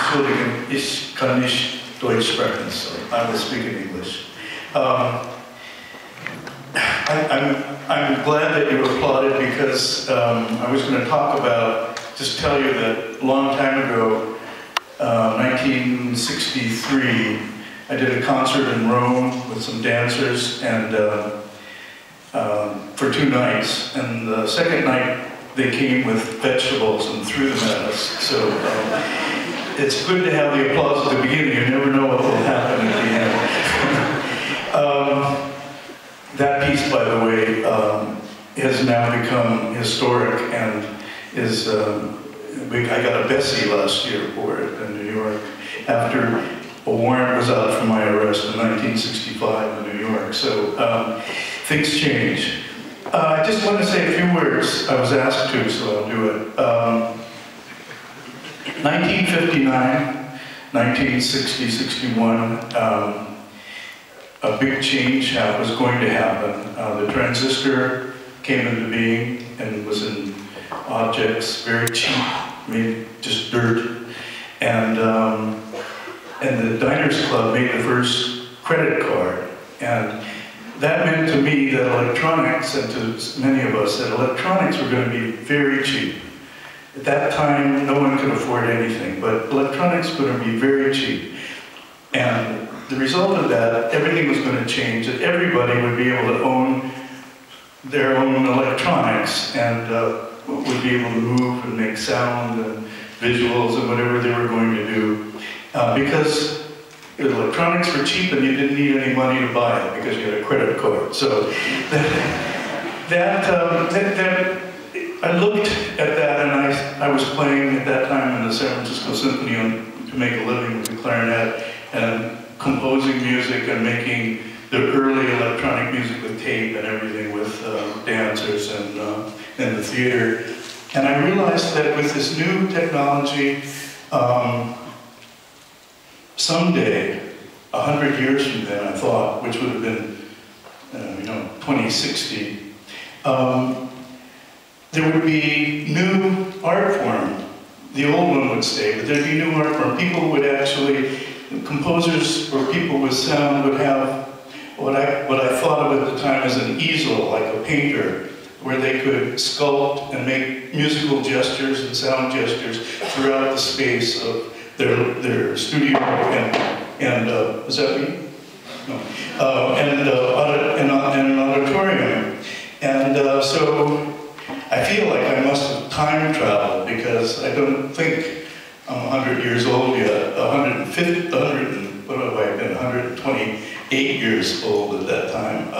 entschuldigen, ich kann nicht Deutsch sprechen, so I will speak in English. I'm glad that you applauded because I was going to talk about, just tell you that a long time ago, 1963, I did a concert in Rome with some dancers and for 2 nights, and the second night they came with vegetables and threw them at us. So it's good to have the applause at the beginning. You never know what will happen at the end. That piece, by the way, has now become historic and is, I got a Bessie last year for it in New York after a warrant was out for my arrest in 1965 in New York. So things change. I just want to say a few words. I was asked to, so I'll do it. 1959, 1960, 61, a big change was going to happen. The transistor came into being and was in objects, very cheap, made just dirt. And the Diners Club made the first credit card. And that meant to me that electronics, and to many of us, that electronics were going to be very cheap. At that time, no one could afford anything, but electronics were going to be very cheap. And the result of that, everything was going to change, that everybody would be able to own their own electronics and would be able to move and make sound and visuals and whatever they were going to do. Because electronics were cheap and you didn't need any money to buy it because you had a credit card. So I looked at that, and I was playing at that time in the San Francisco Symphony to make a living with the clarinet and composing music and making the early electronic music with tape and everything with dancers and the theater. And I realized that with this new technology, someday, 100 years from then, I thought, which would have been, 2060, there would be new art form. The old one would stay, but there'd be new art form. People would actually, composers or people with sound would have what I thought of at the time as an easel, like a painter, where they could sculpt and make musical gestures and sound gestures throughout the space of their studio and is that me? No. And an auditorium. And so I feel like I must have time traveled because I don't think I'm 100 years old yet. 128 years old at that time.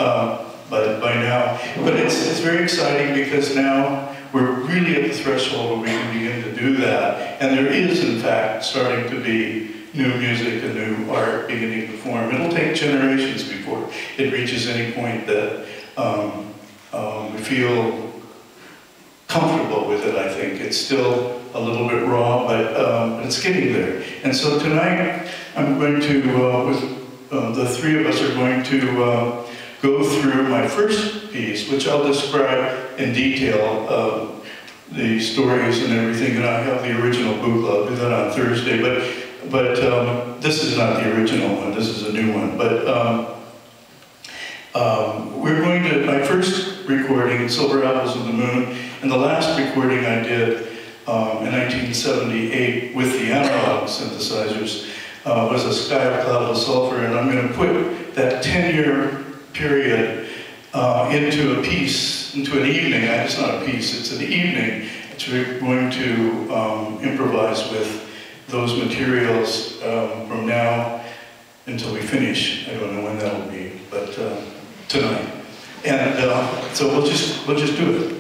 By now. But it's very exciting because now we're really at the threshold where we can begin to do that. And there is, in fact, starting to be new music and new art beginning to form. It'll take generations before it reaches any point that we feel comfortable with it, I think. It's still a little bit raw, but it's getting there. And so tonight, I'm going to, the three of us are going to go through my first piece, which I'll describe in detail, the stories and everything, and I have the original book. I'll do that on Thursday, but this is not the original one, this is a new one. But we're going to, my first recording, Silver Apples of the Moon, and the last recording I did in 1978 with the analog synthesizers was A Sky of Cloudless Sulfur, and I'm going to put that 10-year period into a piece, into an evening. It's not a piece, it's an evening. We're going to improvise with those materials from now until we finish. I don't know when that'll be, but tonight. And so we'll just do it.